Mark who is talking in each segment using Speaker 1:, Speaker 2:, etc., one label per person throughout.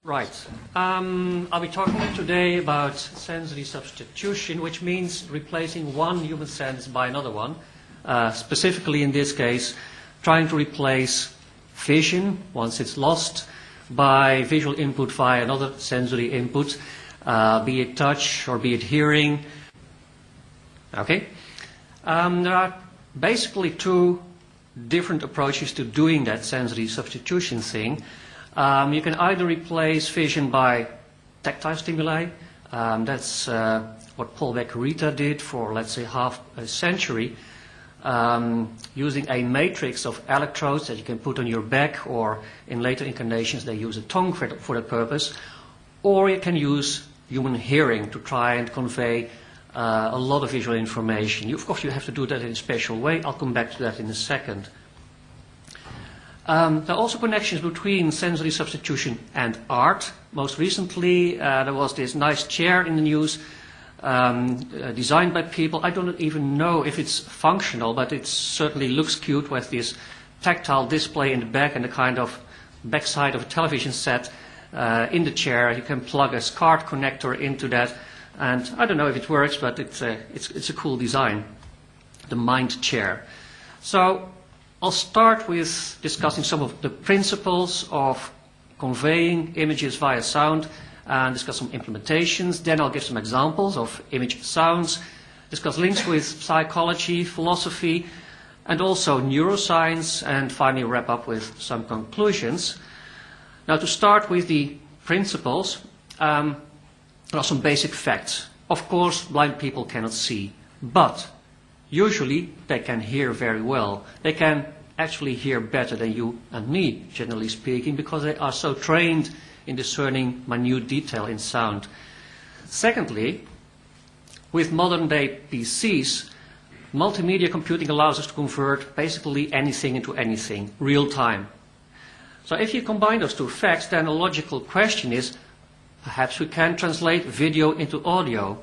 Speaker 1: Right. I'll be talking today about sensory substitution, which means replacing one human sense by another one. Specifically in this case, trying to replace vision, once it's lost, by visual input via another sensory input, be it touch or be it hearing. Okay? There are basically two different approaches to doing that sensory substitution thing. You can either replace vision by tactile stimuli. That's what Paul Beck-Rita did for, let's say, half a century, using a matrix of electrodes that you can put on your back, or in later incarnations they use a tongue for that purpose. Or you can use human hearing to try and convey a lot of visual information. Of course, you have to do that in a special way. I'll come back to that in a second. There are also connections between sensory substitution and art. Most recently, there was this nice chair in the news designed by people. I don't even know if it's functional, but it certainly looks cute with this tactile display in the back and the kind of backside of a television set in the chair. You can plug a SCART connector into that, and I don't know if it works, but it's a cool design, the Mind Chair. So I'll start with discussing some of the principles of conveying images via sound and discuss some implementations. Then I'll give some examples of image sounds, discuss links with psychology, philosophy, and also neuroscience, and finally wrap up with some conclusions. Now, to start with the principles, there are some basic facts. Of course, blind people cannot see, but usually they can hear very well. They can actually hear better than you and me, generally speaking, because they are so trained in discerning minute detail in sound. Secondly, with modern day PCs, multimedia computing allows us to convert basically anything into anything, real time. So if you combine those two facts, then a logical question is, perhaps we can translate video into audio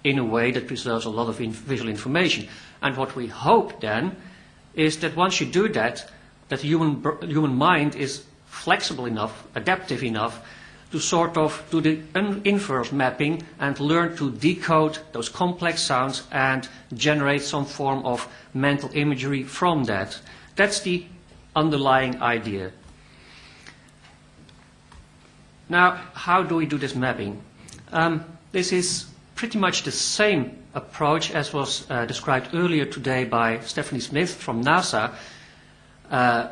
Speaker 1: in a way that preserves a lot of visual information. And what we hope then is that once you do that, that the human mind is flexible enough, adaptive enough, to sort of do the inverse mapping and learn to decode those complex sounds and generate some form of mental imagery from that. That's the underlying idea. Now, how do we do this mapping? This is pretty much the same approach as was described earlier today by Stephanie Smith from NASA,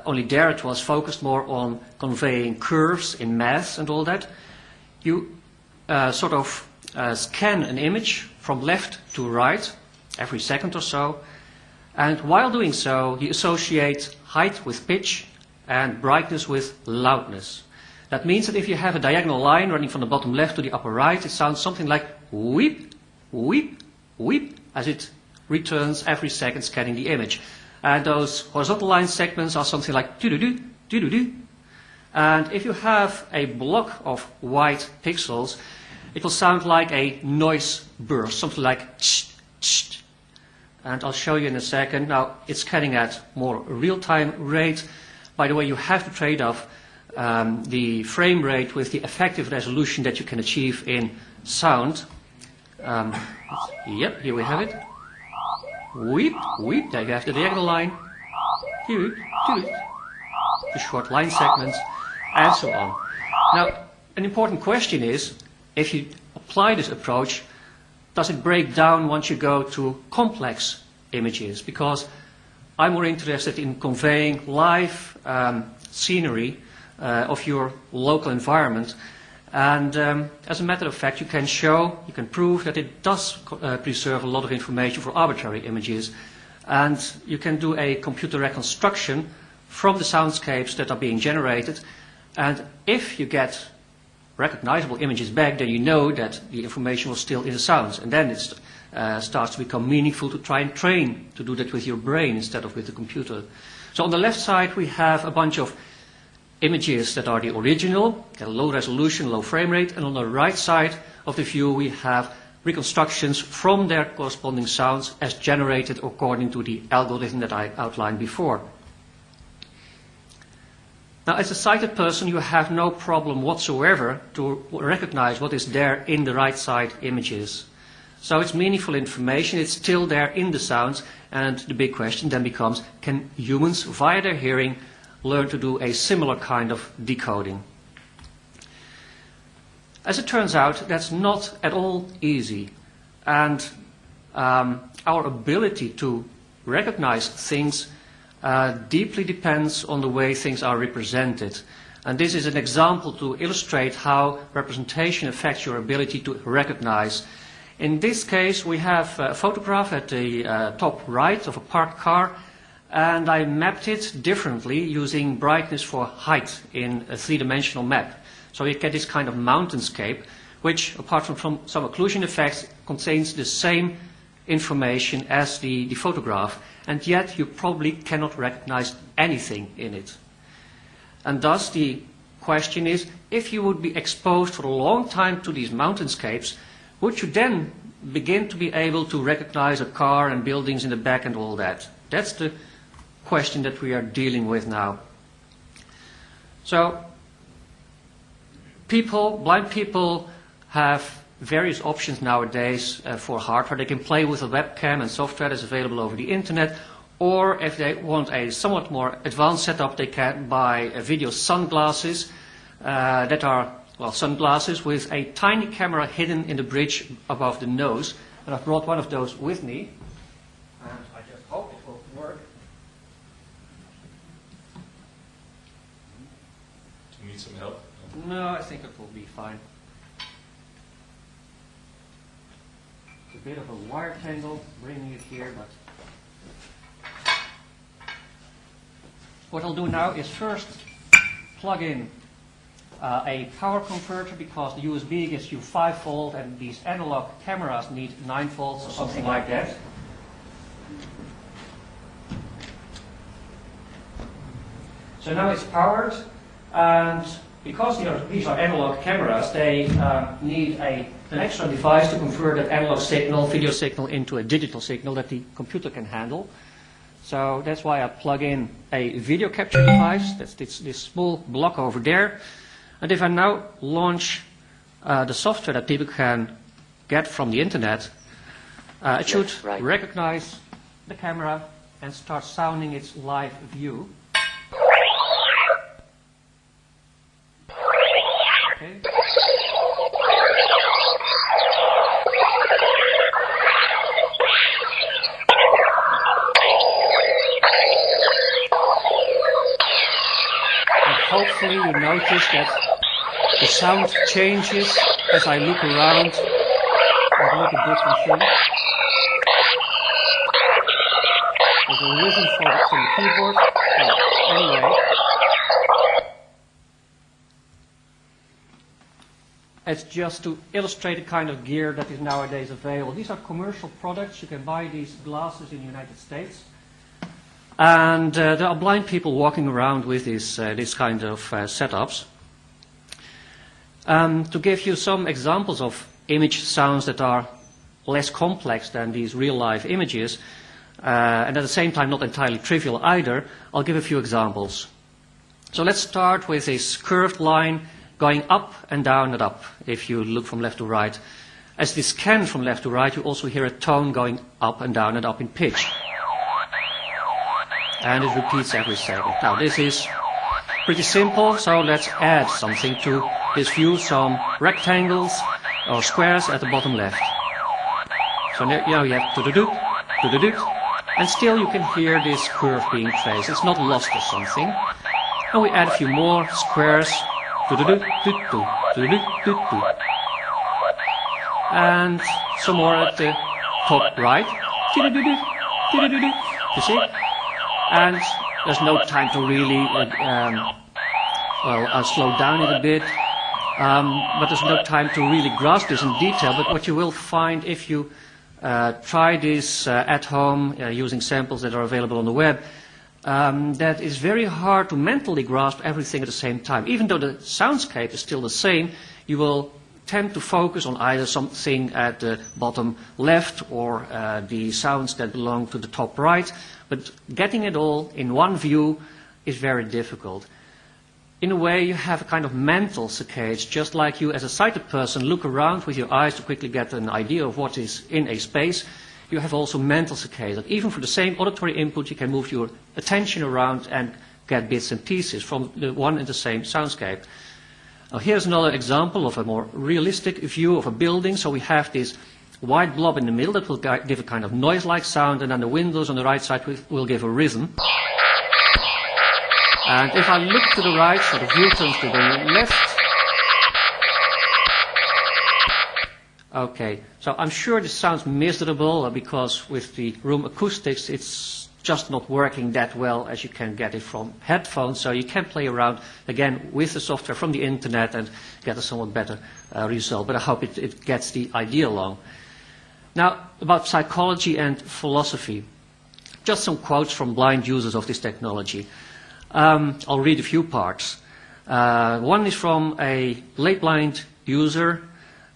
Speaker 1: only there it was focused more on conveying curves in math and all that. You sort of scan an image from left to right every second or so, and while doing so, you associate height with pitch and brightness with loudness. That means that if you have a diagonal line running from the bottom left to the upper right, it sounds something like weep, weep, weep, as it returns every second scanning the image. And those horizontal line segments are something like doo-doo-doo, doo-doo-doo. And if you have a block of white pixels, it will sound like a noise burst, something like tsh, tsh. And I'll show you in a second. Now, it's scanning at more real-time rate. By the way, you have to trade off the frame rate with the effective resolution that you can achieve in sound. Yep, here we have it. Weep, weep, there you have the diagonal line. Here, the short line segments, and so on. Now, an important question is, if you apply this approach, does it break down once you go to complex images? Because I'm more interested in conveying live scenery of your local environment. And as a matter of fact, you can prove that it does preserve a lot of information for arbitrary images. And you can do a computer reconstruction from the soundscapes that are being generated. And if you get recognizable images back, then you know that the information was still in the sounds. And then it starts to become meaningful to try and train to do that with your brain instead of with the computer. So on the left side, we have a bunch of images that are the original, low resolution, low frame rate, and on the right side of the view we have reconstructions from their corresponding sounds as generated according to the algorithm that I outlined before. Now, as a sighted person, you have no problem whatsoever to recognize what is there in the right side images. So it's meaningful information, it's still there in the sounds, and the big question then becomes, can humans, via their hearing, learn to do a similar kind of decoding? As it turns out, that's not at all easy. And our ability to recognize things deeply depends on the way things are represented. And this is an example to illustrate how representation affects your ability to recognize. In this case, we have a photograph at the top right of a parked car, and I mapped it differently using brightness for height in a three-dimensional map. So you get this kind of mountainscape, which, apart from some occlusion effects, contains the same information as the photograph, and yet you probably cannot recognize anything in it. And thus the question is, if you would be exposed for a long time to these mountainscapes, would you then begin to be able to recognize a car and buildings in the back and all that? That's the question that we are dealing with now. So blind people have various options nowadays for hardware. They can play with a webcam and software that's available over the internet, or if they want a somewhat more advanced setup, they can buy video sunglasses that are, well, sunglasses with a tiny camera hidden in the bridge above the nose. And I've brought one of those with me, and I just hope it will work.
Speaker 2: Do you need some help?
Speaker 1: No, I think it will be fine. It's a bit of a wire tangle bringing it here, but what I'll do now is first plug in a power converter, because the USB gives you 5 volt and these analog cameras need 9 volts or something like that. So now it's powered, and because these are analog cameras, they need an extra device to convert that analog signal, video signal, into a digital signal that the computer can handle. So that's why I plug in a video capture device. That's this small block over there. And if I now launch the software that people can get from the internet, it should recognize the camera and start sounding its live view. Okay. And hopefully you notice that the sound changes as I look around and look at different things. There's a rhythm from the keyboard. Anyway, it's just to illustrate the kind of gear that is nowadays available. These are commercial products. You can buy these glasses in the United States. And there are blind people walking around with this kind of setups. To give you some examples of image sounds that are less complex than these real-life images, and at the same time not entirely trivial either, I'll give a few examples. So let's start with this curved line going up and down and up, if you look from left to right. As this scan from left to right, you also hear a tone going up and down and up in pitch. And it repeats every second. Now this is pretty simple, so let's add something to this view, some rectangles or squares at the bottom left. So now you have do-do-do, do-do-do, and still you can hear this curve being traced. It's not lost or something. And we add a few more squares, do-do-do, do-do, do-do-do, do-do. And some more at the top right. Do-do-do-do, do-do-do-do. You see? And there's no time to really, I'll slow down it a bit. But there's no time to really grasp this in detail. But what you will find if you try this at home using samples that are available on the web, that it's very hard to mentally grasp everything at the same time. Even though the soundscape is still the same, you will tend to focus on either something at the bottom left or the sounds that belong to the top right. But getting it all in one view is very difficult. in a way, you have a kind of mental saccade, just like you as a sighted person look around with your eyes to quickly get an idea of what is in a space. You have also mental saccade, that even for the same auditory input, you can move your attention around and get bits and pieces from the one and the same soundscape. Now, here's another example of a more realistic view of a building. So we have this white blob in the middle that will give a kind of noise-like sound, and then the windows on the right side will give a rhythm. And if I look to the right, so the view turns to the left. Okay, so I'm sure this sounds miserable because with the room acoustics, it's just not working that well as you can get it from headphones. So you can play around again with the software from the internet and get a somewhat better result. But I hope it gets the idea along. Now, about psychology and philosophy. Just some quotes from blind users of this technology. I'll read a few parts. One is from a late blind user,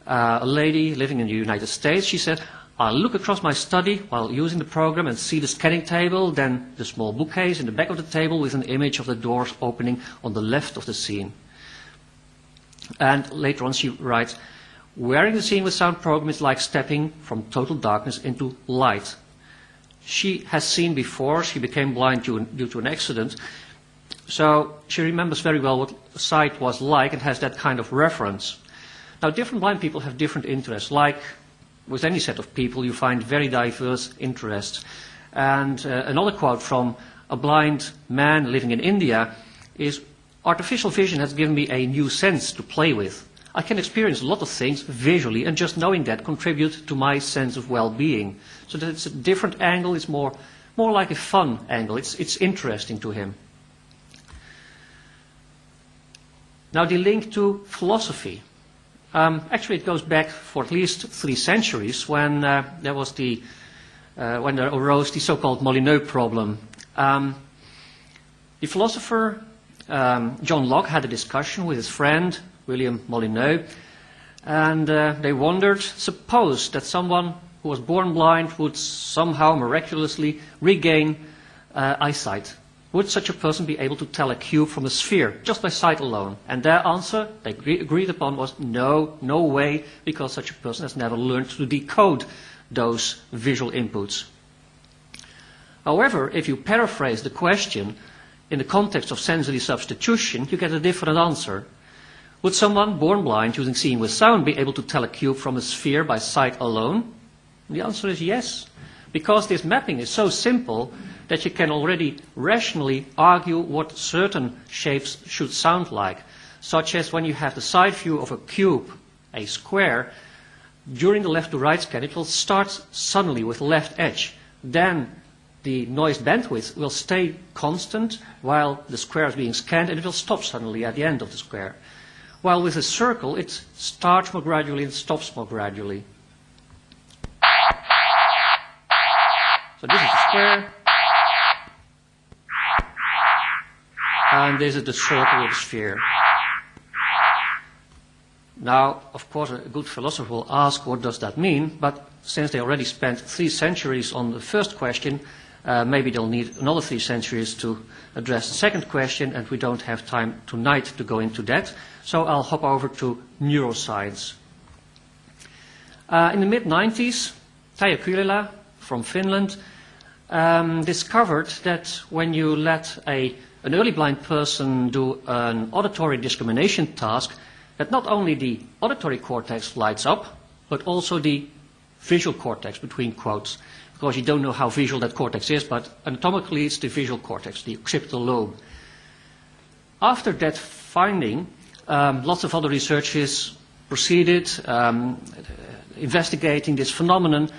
Speaker 1: a lady living in the United States. She said, I look across my study while using the program and see the scanning table, then the small bookcase in the back of the table with an image of the doors opening on the left of the scene. And later on she writes, wearing the scene with sound program is like stepping from total darkness into light. She has seen before, she became blind due to an accident, so she remembers very well what sight was like and has that kind of reference. Now, different blind people have different interests. Like with any set of people, you find very diverse interests. And another quote from a blind man living in India is, artificial vision has given me a new sense to play with. I can experience a lot of things visually, and just knowing that contributes to my sense of well-being. So that it's a different angle, it's more like a fun angle. It's interesting to him. Now, the link to philosophy. Actually, it goes back for at least 3 centuries when there arose the so-called Molyneux problem. The philosopher John Locke had a discussion with his friend William Molyneux, and they wondered, suppose that someone who was born blind would somehow miraculously regain eyesight. Would such a person be able to tell a cube from a sphere just by sight alone? And their answer, they agreed upon, was no way, because such a person has never learned to decode those visual inputs. However, if you paraphrase the question in the context of sensory substitution, you get a different answer. Would someone born blind using seeing with sound be able to tell a cube from a sphere by sight alone? And the answer is yes, because this mapping is so simple that you can already rationally argue what certain shapes should sound like, such as when you have the side view of a cube, a square, during the left to right scan, it will start suddenly with the left edge. Then the noise bandwidth will stay constant while the square is being scanned, and it will stop suddenly at the end of the square. While with a circle, it starts more gradually and stops more gradually. So this is the square. And this is the circle of the sphere. Now, of course, a good philosopher will ask, what does that mean? But since they already spent 3 centuries on the first question, maybe they'll need another 3 centuries to address the second question, and we don't have time tonight to go into that. So I'll hop over to neuroscience. In the mid-90s, Taija Kylilä from Finland discovered that when you let an early blind person do an auditory discrimination task, that not only the auditory cortex lights up, but also the visual cortex, between quotes, because you don't know how visual that cortex is, but anatomically it's the visual cortex, the occipital lobe. After that finding, lots of other researchers proceeded investigating this phenomenon,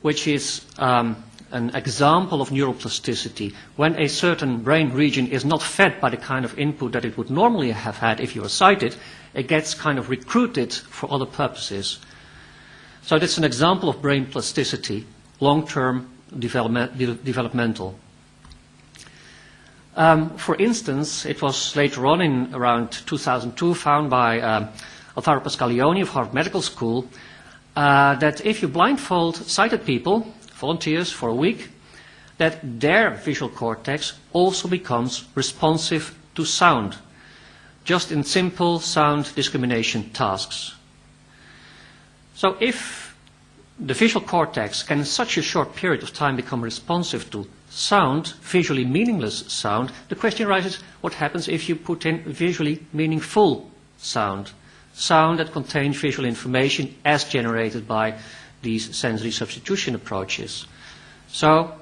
Speaker 1: which is an example of neuroplasticity. When a certain brain region is not fed by the kind of input that it would normally have had if you were sighted, it gets kind of recruited for other purposes. So that's an example of brain plasticity, long-term developmental. For instance, it was later on in around 2002 found by Alvaro Pascalioni of Harvard Medical School that if you blindfold sighted people, volunteers, for a week, that their visual cortex also becomes responsive to sound. just in simple sound discrimination tasks. So if the visual cortex can in such a short period of time become responsive to sound, visually meaningless sound, the question arises, what happens if you put in visually meaningful sound? Sound that contains visual information as generated by these sensory substitution approaches. So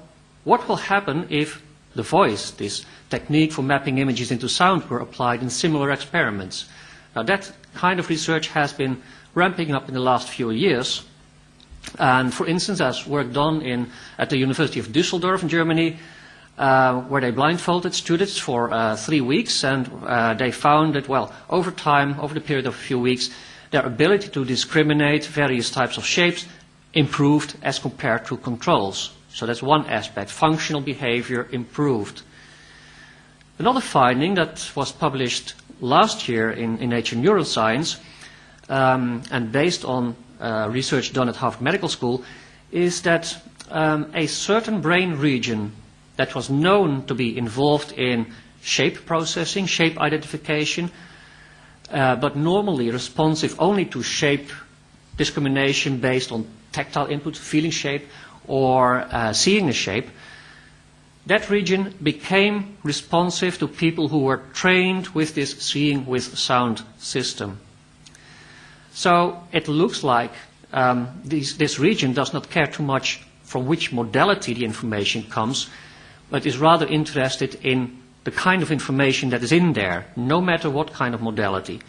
Speaker 1: what will happen if the voice, this technique for mapping images into sound, were applied in similar experiments? Now that kind of research has been ramping up in the last few years. And for instance, there's work done at the University of Düsseldorf in Germany, where they blindfolded students for 3 weeks, and they found that, well, over time, over the period of a few weeks, their ability to discriminate various types of shapes improved as compared to controls. So that's one aspect. Functional behavior improved. Another finding that was published last year in Nature Neuroscience, and based on research done at Harvard Medical School, is that a certain brain region that was known to be involved in shape processing, shape identification, but normally responsive only to shape discrimination based on tactile input, feeling shape, or seeing a shape, that region became responsive to people who were trained with this seeing with sound system. So it looks like this region does not care too much from which modality the information comes, but is rather interested in the kind of information that is in there, no matter what kind of modality.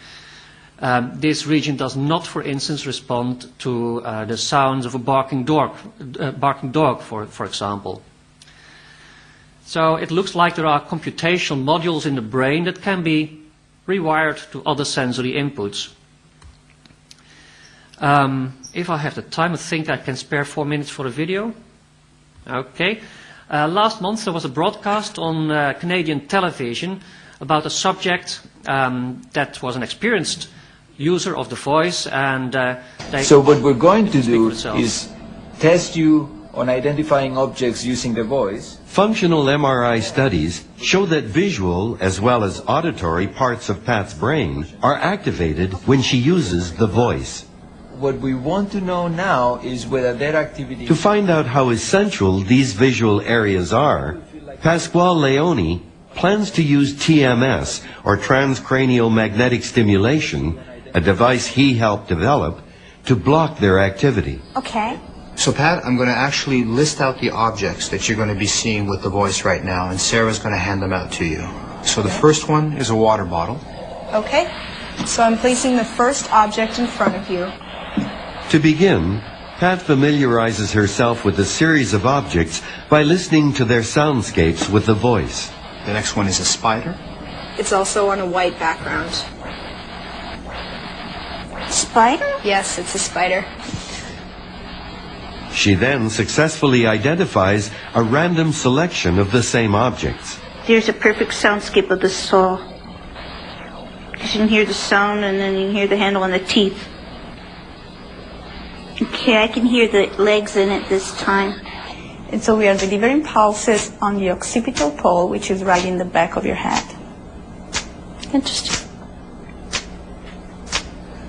Speaker 1: This region does not, for instance, respond to the sounds of a barking dog, for example. So it looks like there are computational modules in the brain that can be rewired to other sensory inputs. If I have the time, I think I can spare 4 minutes for a video. Okay. Last month there was a broadcast on Canadian television about a subject that was an experienced user of the voice, and
Speaker 2: so what we're going to do is test you on identifying objects using the voice.
Speaker 3: Functional MRI studies show that visual as well as auditory parts of Pat's brain are activated when she uses the voice.
Speaker 2: What we want to know now is whether their activity...
Speaker 3: To find out how essential these visual areas are, Pasquale Leone plans to use TMS, or transcranial magnetic stimulation, a device he helped develop, to block their activity.
Speaker 4: Okay.
Speaker 5: So Pat, I'm going to actually list out the objects that you're going to be seeing with the voice right now, and Sarah's going to hand them out to you. So the first one is a water bottle.
Speaker 4: Okay. So I'm placing the first object in front of you.
Speaker 3: To begin, Pat familiarizes herself with a series of objects by listening to their soundscapes with the voice.
Speaker 5: The next one is a spider.
Speaker 4: It's also on a white background.
Speaker 6: Spider?
Speaker 4: Yes, it's a spider.
Speaker 3: She then successfully identifies a random selection of the same objects.
Speaker 6: There's a perfect soundscape of the saw. You can hear the sound, and then you can hear the handle and the teeth. Okay, I can hear the legs in it this time.
Speaker 7: And so we are delivering pulses on the occipital pole, which is right in the back of your head.
Speaker 6: Interesting.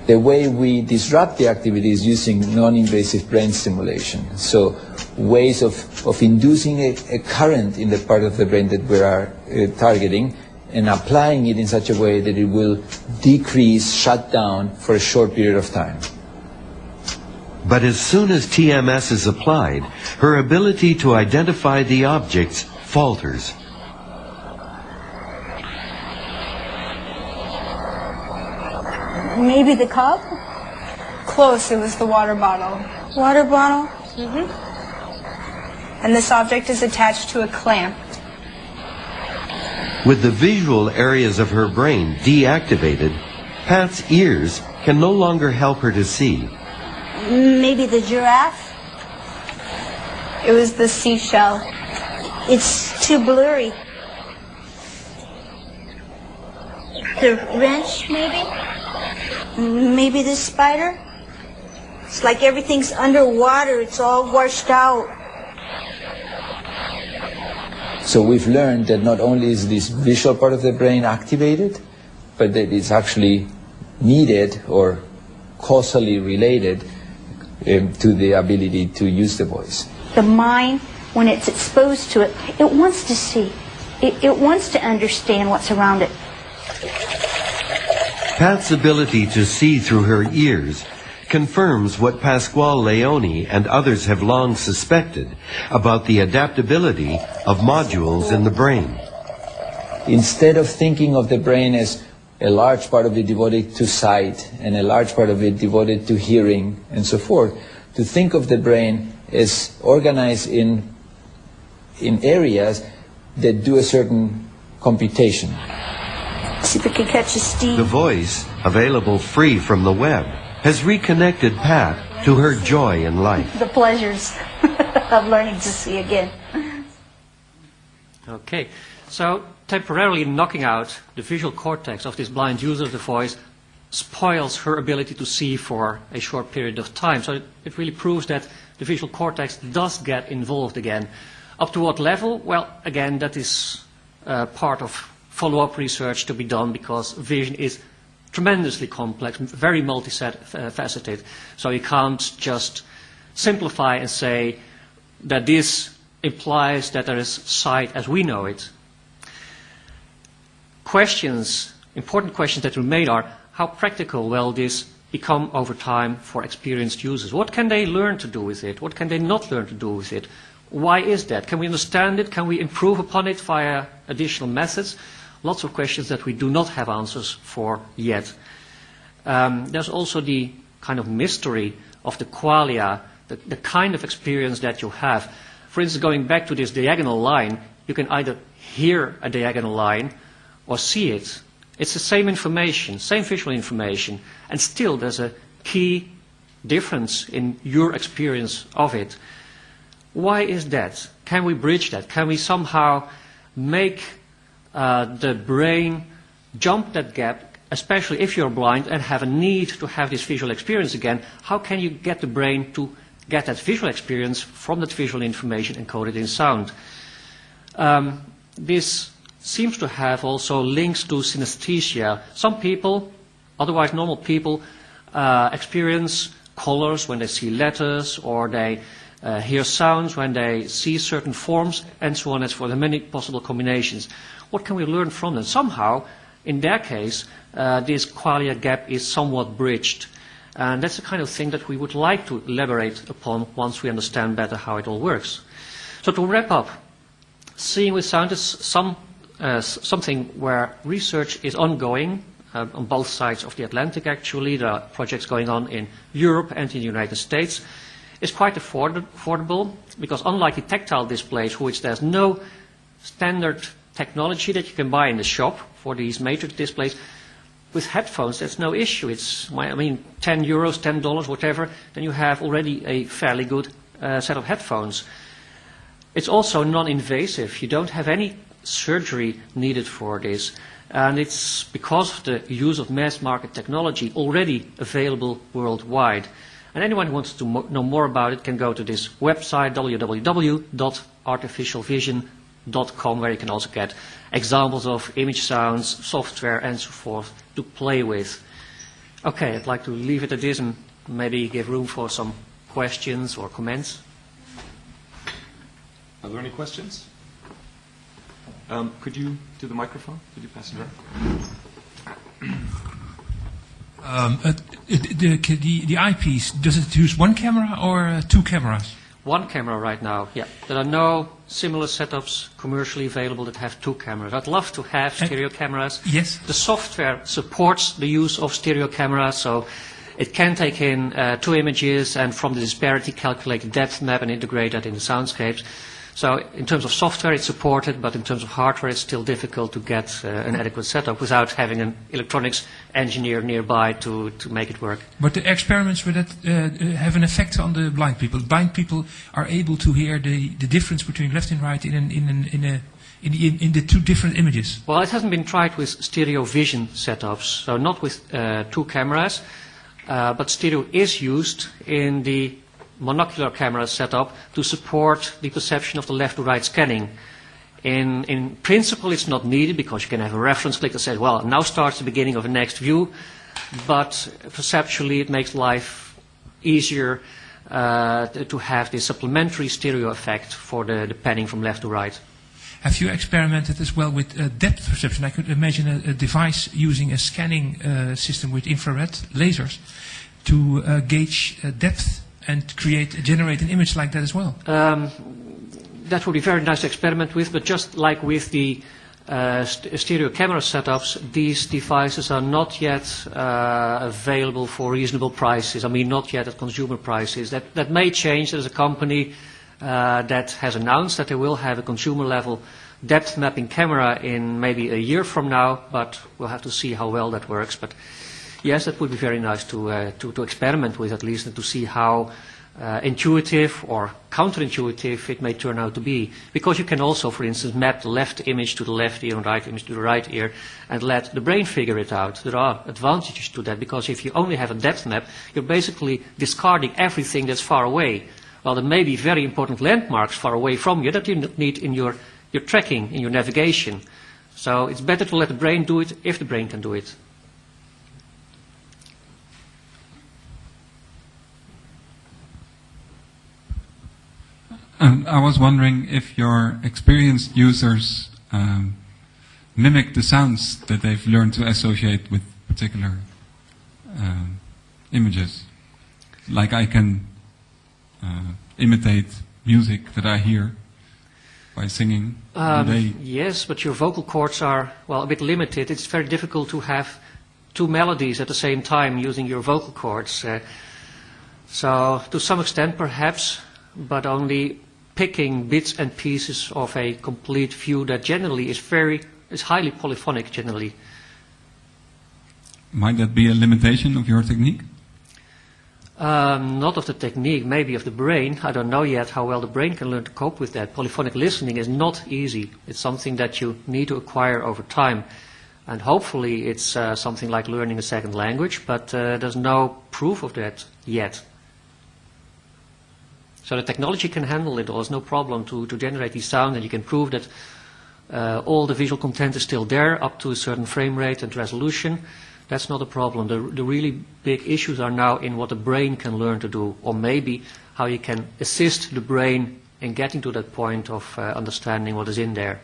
Speaker 2: The way we disrupt the activity is using non-invasive brain stimulation. So ways of inducing a current in the part of the brain that we are targeting, and applying it in such a way that it will decrease, shut down for a short period of time.
Speaker 3: But as soon as TMS is applied, her ability to identify the objects falters.
Speaker 7: Maybe the cup?
Speaker 4: Close, it was the water bottle.
Speaker 7: Water bottle?
Speaker 4: Mm-hmm. And this object is attached to a clamp.
Speaker 3: With the visual areas of her brain deactivated, Pat's ears can no longer help her to see.
Speaker 6: Maybe the giraffe?
Speaker 4: It was the seashell.
Speaker 6: It's too blurry. The wrench, maybe? Maybe the spider? It's like everything's underwater. It's all washed out.
Speaker 2: So we've learned that not only is this visual part of the brain activated, but that it's actually needed or causally related to the ability to use the voice.
Speaker 6: The mind, when it's exposed to it, it wants to see. It wants to understand what's around it.
Speaker 3: Pat's ability to see through her ears confirms what Pasquale Leone and others have long suspected about the adaptability of modules in the brain.
Speaker 2: Instead of thinking of the brain as a large part of it devoted to sight and a large part of it devoted to hearing and so forth, to think of the brain as organized in areas that do a certain computation.
Speaker 6: See if we can catch a Steve.
Speaker 3: The voice, available free from the web, has reconnected Pat to her joy in life.
Speaker 6: The pleasures of learning to see again.
Speaker 1: Okay, so temporarily knocking out the visual cortex of this blind user of the voice spoils her ability to see for a short period of time. So it really proves that the visual cortex does get involved again. Up to what level? Well, again, that is part of follow-up research to be done, because vision is tremendously complex, very multifaceted. So you can't just simplify and say that this implies that there is sight as we know it. Important questions that remain are, how practical will this become over time for experienced users? What can they learn to do with it? What can they not learn to do with it? Why is that? Can we understand it? Can we improve upon it via additional methods? Lots of questions that we do not have answers for yet. There's also the kind of mystery of the qualia, the kind of experience that you have. For instance, going back to this diagonal line, you can either hear a diagonal line or see it. It's the same information, same visual information, and still there's a key difference in your experience of it. Why is that? Can we bridge that? Can we somehow make the brain jump that gap, especially if you're blind and have a need to have this visual experience again? How can you get the brain to get that visual experience from that visual information encoded in sound? This seems to have also links to synesthesia. Some people, otherwise normal people, experience colors when they see letters, or they hear sounds when they see certain forms, and so on and so forth. There are many possible combinations. What can we learn from them? Somehow, in their case, this qualia gap is somewhat bridged. And that's the kind of thing that we would like to elaborate upon once we understand better how it all works. So to wrap up, seeing with sound is something where research is ongoing on both sides of the Atlantic, actually. There are projects going on in Europe and in the United States. It's quite affordable, because unlike the tactile displays, for which there's no standard technology that you can buy in the shop for these matrix displays, with headphones, that's no issue. It's, I mean, 10 euros, $10, whatever, then you have already a fairly good set of headphones. It's also non-invasive. You don't have any surgery needed for this. And it's because of the use of mass market technology already available worldwide. And anyone who wants to know more about it can go to this website, www.artificialvision.com, where you can also get examples of image sounds, software, and so forth to play with. Okay, I'd like to leave it at this and maybe give room for some questions or comments.
Speaker 8: Are there any questions? Could you do the microphone? Could you pass it around?
Speaker 9: The eyepiece, does it use one camera or two cameras?
Speaker 1: One camera right now, yeah. There are no similar setups commercially available that have two cameras. I'd love to have stereo cameras.
Speaker 9: Yes.
Speaker 1: The software supports the use of stereo cameras, so it can take in two images and from the disparity calculate the depth map and integrate that in the soundscapes. So in terms of software it's supported, but in terms of hardware it's still difficult to get an adequate setup without having an electronics engineer nearby to make it work.
Speaker 9: But the experiments with that have an effect on the blind people. Blind people are able to hear the difference between left and right in the two different images.
Speaker 1: Well, it hasn't been tried with stereo vision setups, so not with two cameras, but stereo is used in the monocular camera setup to support the perception of the left to right scanning. In principle, it's not needed because you can have a reference click that says, well, now starts the beginning of the next view, but perceptually it makes life easier to have this supplementary stereo effect for the panning from left to right.
Speaker 9: Have you experimented as well with depth perception? I could imagine a device using a scanning system with infrared lasers to gauge depth and generate an image like that as well.
Speaker 1: That would be very nice to experiment with, but just like with the stereo camera setups, these devices are not yet available for reasonable prices. I mean, not yet at consumer prices. That may change. There's a company that has announced that they will have a consumer level depth mapping camera in maybe a year from now, but we'll have to see how well that works. But yes, that would be very nice to experiment with at least, and to see how intuitive or counterintuitive it may turn out to be. Because you can also, for instance, map the left image to the left ear and right image to the right ear and let the brain figure it out. There are advantages to that, because if you only have a depth map, you're basically discarding everything that's far away. Well, there may be very important landmarks far away from you that you need in your tracking, in your navigation. So it's better to let the brain do it if the brain can do it.
Speaker 10: I was wondering if your experienced users mimic the sounds that they've learned to associate with particular images. Like I can imitate music that I hear by singing.
Speaker 1: Yes, but your vocal cords are, well, a bit limited. It's very difficult to have two melodies at the same time using your vocal cords. So to some extent perhaps, but only picking bits and pieces of a complete view that generally is highly polyphonic generally.
Speaker 10: Might that be a limitation of your technique?
Speaker 1: Not of the technique, maybe of the brain. I don't know yet how well the brain can learn to cope with that. Polyphonic listening is not easy. It's something that you need to acquire over time. And hopefully it's something like learning a second language, but there's no proof of that yet. So the technology can handle it all. There's no problem to generate these sounds, and you can prove that all the visual content is still there up to a certain frame rate and resolution. That's not a problem. The really big issues are now in what the brain can learn to do, or maybe how you can assist the brain in getting to that point of understanding what is in there.